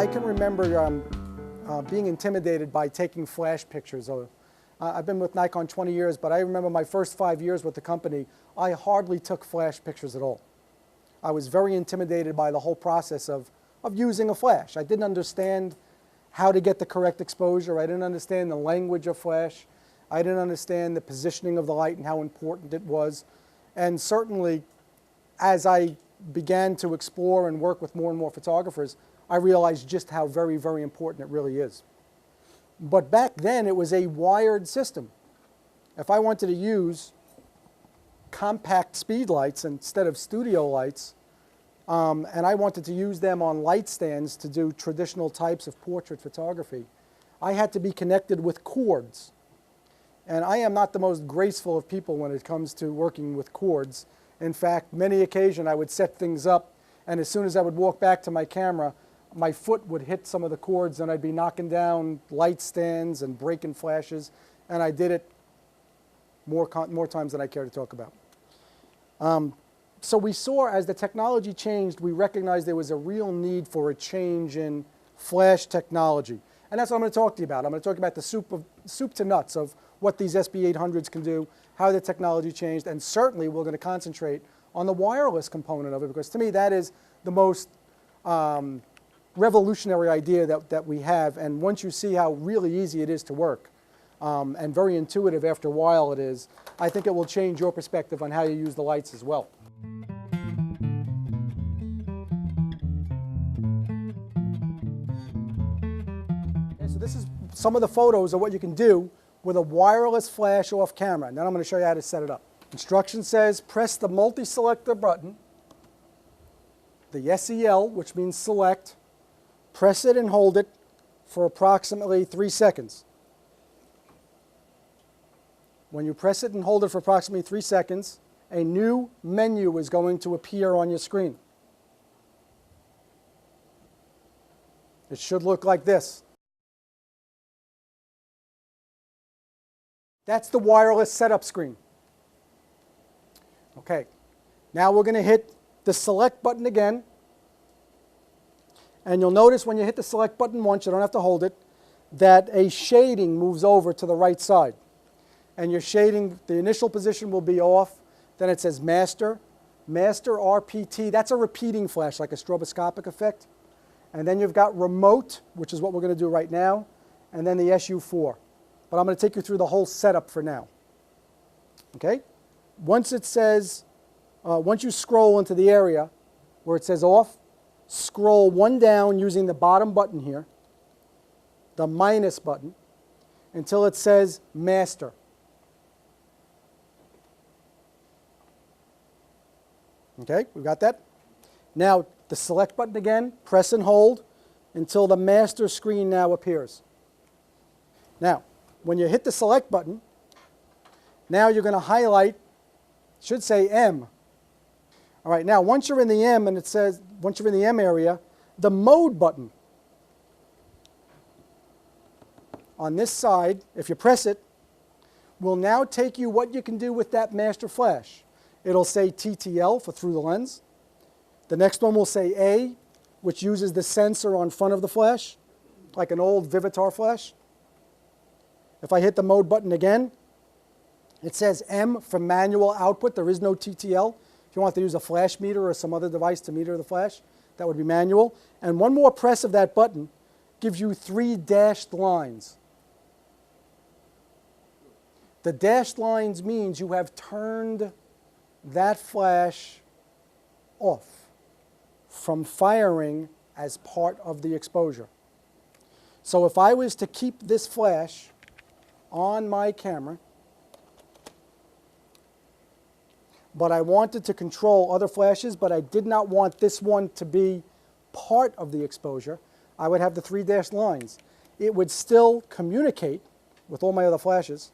can remember being intimidated by taking flash pictures. I've been with Nikon 20 years, but I remember my first 5 years with the company, I hardly took flash pictures at all. I was very intimidated by the whole process of using a flash. I didn't understand how to get the correct exposure. I didn't understand the language of flash. I didn't understand the positioning of the light and how important it was. And certainly, as I began to explore and work with more and more photographers, I realized just how very, very important it really is. But back then, it was a wired system. If I wanted to use compact speed lights instead of studio lights, and I wanted to use them on light stands to do traditional types of portrait photography, I had to be connected with cords. And I am not the most graceful of people when it comes to working with cords. In fact, many occasions I would set things up, and as soon as I would walk back to my camera, my foot would hit some of the cords and I'd be knocking down light stands and breaking flashes, and I did it more times than I care to talk about. So we saw as the technology changed, we recognized there was a real need for a change in flash technology. And that's what I'm going to talk to you about. I'm going to talk about the soup to nuts of what these SB800s can do, how the technology changed, and certainly we're going to concentrate on the wireless component of it, because to me that is the most revolutionary idea that we have. And once you see how really easy it is to work, and very intuitive after a while it is, I think it will change your perspective on how you use the lights as well. Okay, so this is some of the photos of what you can do with a wireless flash off camera. And then I'm going to show you how to set it up. Instruction says press the multi-selector button, the SEL, which means select, press it and hold it for approximately 3 seconds. When you press it and hold it for approximately 3 seconds, a new menu is going to appear on your screen. It should look like this. That's the wireless setup screen. Okay, now we're going to hit the select button again. And you'll notice when you hit the select button once, you don't have to hold it, that a shading moves over to the right side. And your shading, the initial position will be off. Then it says master, master RPT. That's a repeating flash, like a stroboscopic effect. And then you've got remote, which is what we're going to do right now, and then the SU4. But I'm going to take you through the whole setup for now. Okay? Once it says, once you scroll into the area where it says off, scroll one down using the bottom button here, the minus button, until it says master. Okay, we've got that. Now, the select button again, press and hold until the master screen now appears. Now, when you hit the select button, now you're going to highlight, should say M. All right, now once you're in the M and it says, once you're in the M area, the mode button on this side, if you press it, will now take you what you can do with that master flash. It'll say TTL for through the lens. The next one will say A, which uses the sensor on front of the flash, like an old Vivitar flash. If I hit the mode button again, it says M for manual output. There is no TTL. If you want to use a flash meter or some other device to meter the flash, that would be manual. And one more press of that button gives you 3 dashed lines. The dashed lines means you have turned that flash off from firing as part of the exposure. So if I was to keep this flash on my camera, but I wanted to control other flashes, but I did not want this one to be part of the exposure, I would have the 3 dashed lines. It would still communicate with all my other flashes,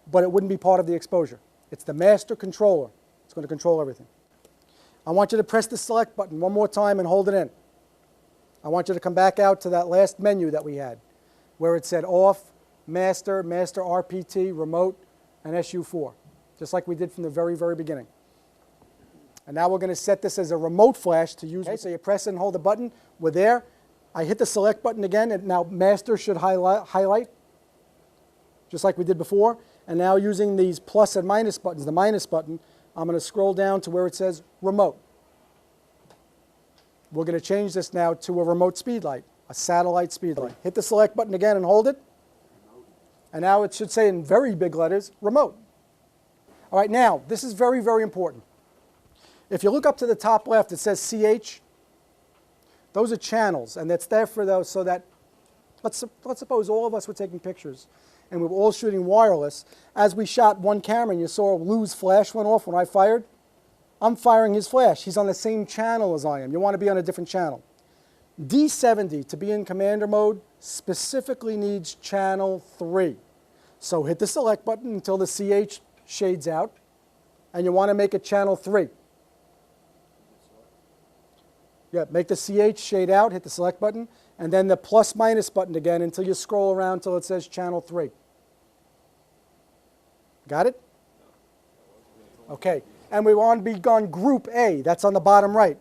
but it wouldn't be part of the exposure. It's the master controller. It's going to control everything. I want you to press the select button one more time and hold it in. I want you to come back out to that last menu that we had, where it said off, master, master RPT, remote, and SU4, just like we did from the very, very beginning. And now we're going to set this as a remote flash to use. Okay, so you press and hold the button. We're there. I hit the select button again, and now master should highlight, just like we did before. And now using these plus and minus buttons, the minus button, I'm going to scroll down to where it says remote. We're going to change this now to a remote speed light, a satellite speed light. Hit the select button again and hold it. And now it should say in very big letters, remote. All right, now, this is very, very important. If you look up to the top left, it says CH. Those are channels, and that's there for those so that, let's suppose all of us were taking pictures, and we were all shooting wireless. As we shot one camera, and you saw Lou's flash went off when I fired, I'm firing his flash. He's on the same channel as I am. You want to be on a different channel. D70, to be in commander mode, specifically needs channel 3. So hit the select button until the CH shades out, and you want to make it channel 3. Yeah, make the CH shade out, hit the select button, and then the plus minus button again until you scroll around until it says channel 3. Got it? Okay, and we want to be on group A. That's on the bottom right.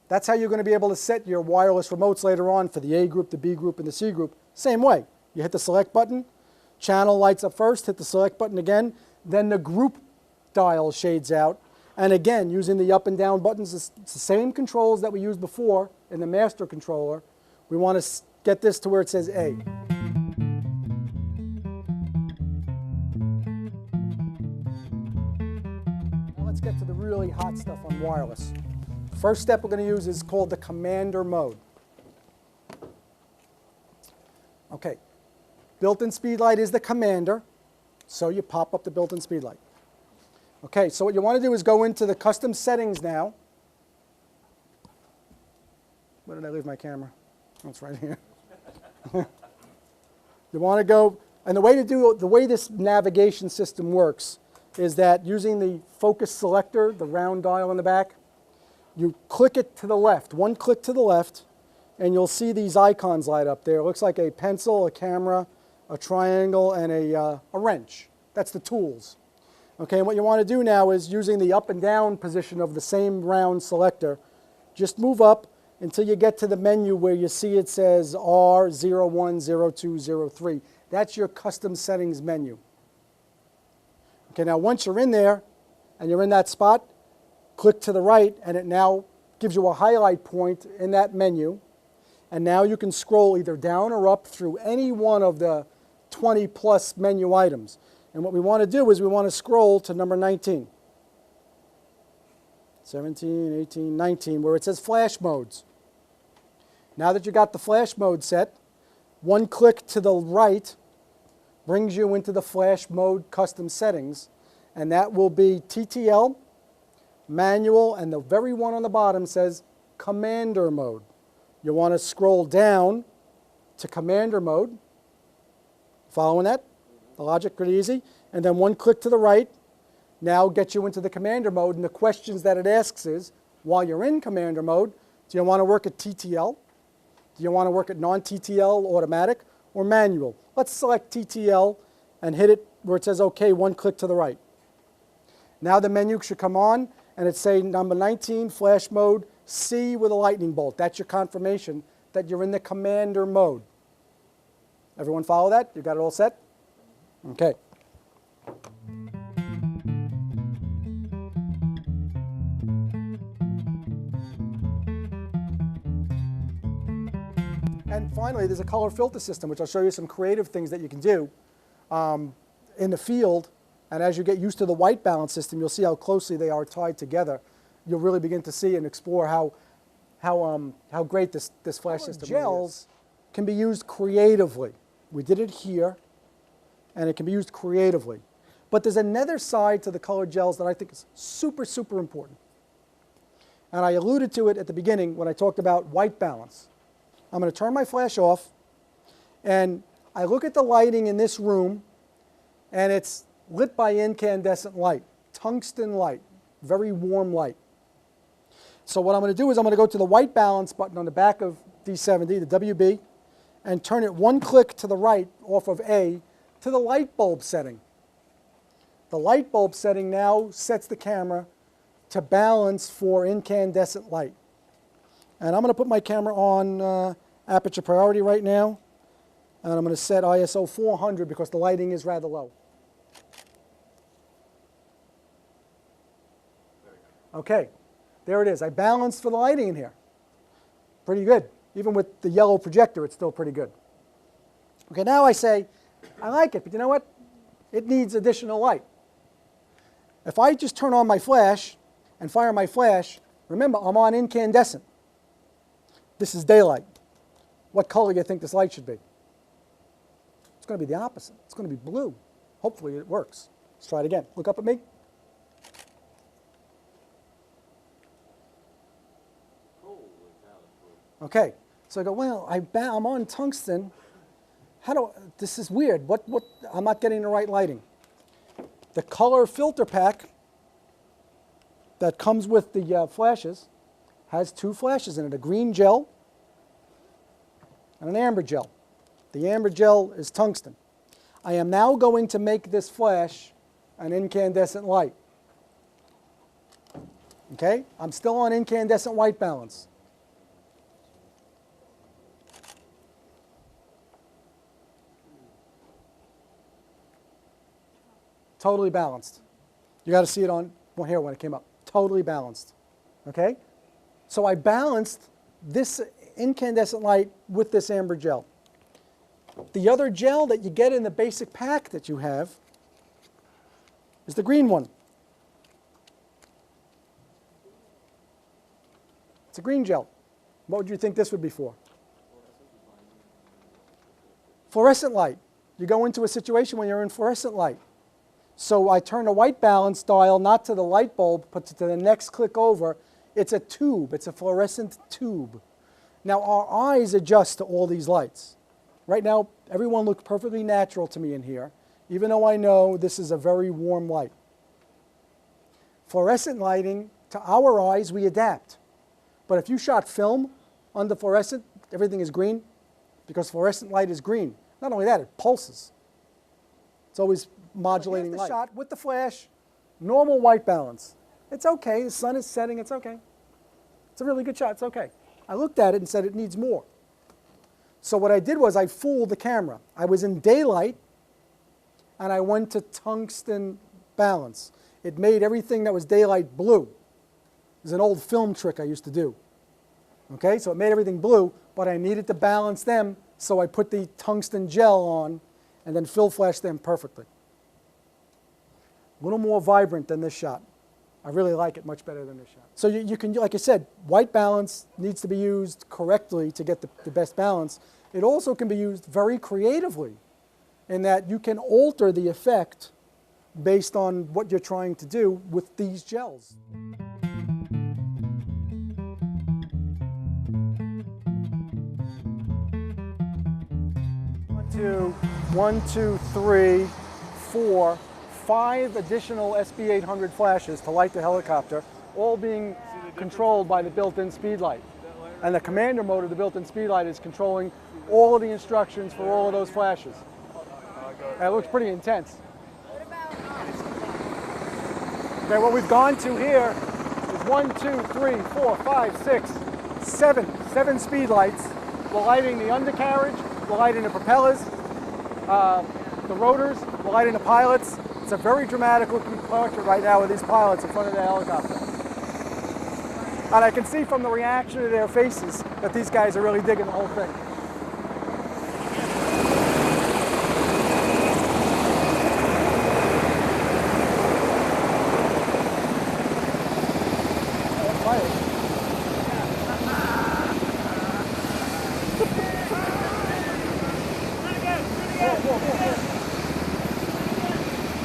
That's how you're going to be able to set your wireless remotes later on for the A group, the B group, and the C group. Same way. You hit the select button, channel lights up first, hit the select button again, then the group dial shades out. And again, using the up and down buttons, it's the same controls that we used before in the master controller. We want to get this to where it says A. Now let's get to the really hot stuff on wireless. First step we're going to use is called the commander mode. Okay, built-in speed light is the commander, so you pop up the built-in speed light. Okay, so what you want to do is go into the custom settings now. Where did I leave my camera? Oh, it's right here. You want to go, and the way this navigation system works is that using the focus selector, the round dial in the back, you click it to the left, one click to the left, and you'll see these icons light up there. It looks like a pencil, a camera, a triangle, and a wrench. That's the tools. Okay, and what you want to do now is using the up and down position of the same round selector, just move up until you get to the menu where you see it says R010203. That's your custom settings menu. Okay, now once you're in there and you're in that spot, click to the right and it now gives you a highlight point in that menu. And now you can scroll either down or up through any one of the 20 plus menu items. And what we want to do is we want to scroll to number 19. 17, 18, 19, where it says flash modes. Now that you got the flash mode set, one click to the right brings you into the flash mode custom settings, and that will be TTL, manual, and the very one on the bottom says commander mode. You want to scroll down to commander mode. Following that? The logic, pretty easy. And then one click to the right now gets you into the commander mode. And the questions that it asks is, while you're in commander mode, do you want to work at TTL? Do you want to work at non-TTL, automatic, or manual? Let's select TTL and hit it where it says OK, one click to the right. Now the menu should come on, and it's saying number 19, flash mode, C with a lightning bolt. That's your confirmation that you're in the commander mode. Everyone follow that? You got it all set? Okay. And finally, there's a color filter system, which I'll show you some creative things that you can do in the field. And as you get used to the white balance system, you'll see how closely they are tied together. You'll really begin to see and explore how great this flash system gels can be used creatively. We did it here, and it can be used creatively. But there's another side to the color gels that I think is super, super important. And I alluded to it at the beginning when I talked about white balance. I'm going to turn my flash off, and I look at the lighting in this room, and it's lit by incandescent light, tungsten light, very warm light. So what I'm going to do is I'm going to go to the white balance button on the back of D70, the WB, and turn it one click to the right off of A to the light bulb setting. The light bulb setting now sets the camera to balance for incandescent light. And I'm going to put my camera on aperture priority right now. And I'm going to set ISO 400 because the lighting is rather low. Okay, there it is. I balanced for the lighting in here. Pretty good. Even with the yellow projector, it's still pretty good. Okay, now I say, I like it, but you know what? It needs additional light. If I just turn on my flash and fire my flash, remember, I'm on incandescent. This is daylight. What color do you think this light should be? It's going to be the opposite. It's going to be blue. Hopefully it works. Let's try it again. Look up at me. Okay, so I go, well, I'm on tungsten. This is weird. I'm not getting the right lighting. The color filter pack that comes with the flashes has two flashes in it, a green gel and an amber gel. The amber gel is tungsten. I am now going to make this flash an incandescent light. Okay, I'm still on incandescent white balance. Totally balanced. You got to see it on here when it came up. Totally balanced. Okay? So I balanced this incandescent light with this amber gel. The other gel that you get in the basic pack that you have is the green one. It's a green gel. What would you think this would be for? Fluorescent light. You go into a situation when you're in fluorescent light. So I turn the white balance dial not to the light bulb, but to the next click over. It's a tube. It's a fluorescent tube. Now our eyes adjust to all these lights. Right now, everyone looks perfectly natural to me in here, even though I know this is a very warm light. Fluorescent lighting, to our eyes, we adapt. But if you shot film under fluorescent, everything is green because fluorescent light is green. Not only that, it pulses. It's always modulating light. Shot with the flash, normal white balance. It's okay, the sun is setting, it's okay. It's a really good shot, it's okay. I looked at it and said it needs more. So what I did was I fooled the camera. I was in daylight and I went to tungsten balance. It made everything that was daylight blue. It was an old film trick I used to do. Okay, so it made everything blue, but I needed to balance them, so I put the tungsten gel on and then fill flashed them perfectly. A little more vibrant than this shot. I really like it much better than this shot. So you can, like I said, white balance needs to be used correctly to get the best balance. It also can be used very creatively in that you can alter the effect based on what you're trying to do with these gels. 1, 2, 3, 4, 5 additional SB800 flashes to light the helicopter, all being controlled by the built-in speed light. And the commander mode of the built-in speed light is controlling all of the instructions for all of those flashes. And it looks pretty intense. Okay, what we've gone to here is 1, 2, 3, 4, 5, 6, 7 speed lights. We're lighting the undercarriage, we're lighting the propellers, the rotors, we're lighting the pilots. It's a very dramatic looking portrait right now with these pilots in front of the helicopter. And I can see from the reaction of their faces that these guys are really digging the whole thing.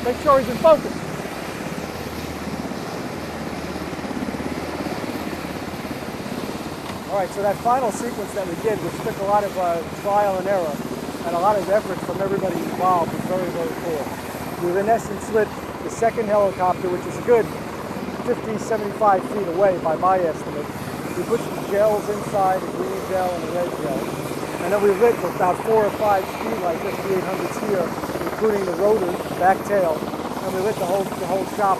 Make sure he's in focus. All right, so that final sequence that we did, which took a lot of trial and error and a lot of effort from everybody involved, was very, very cool. We've in essence lit the second helicopter, which is a good 50, 75 feet away by my estimate. We put some gels inside, a green gel and a red gel. And then we lit with about 4 or 5 speed lights, SB800s here, including the rotors, back tail, and we lit the whole shop.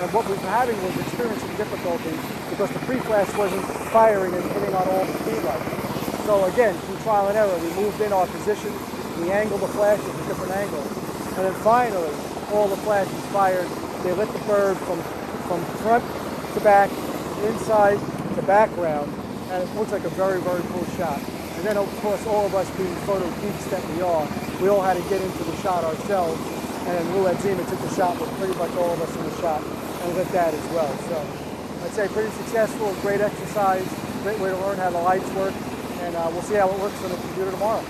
And what we were having was experiencing difficulty. The because the pre-flash wasn't firing and hitting on all the speed lights. So again, through trial and error, we moved in our position, we angled the flashes at different angles, and then finally, all the flashes fired. They lit the bird from front to back, inside to background, and it looks like a very, very cool shot. And then, of course, all of us being photo geeks that we all had to get into the shot ourselves, and Lou Adzima took the shot with pretty much all of us in the shot, and lit that as well. So I'd say pretty successful, great exercise, great way to learn how the lights work, and we'll see how it works on the computer tomorrow.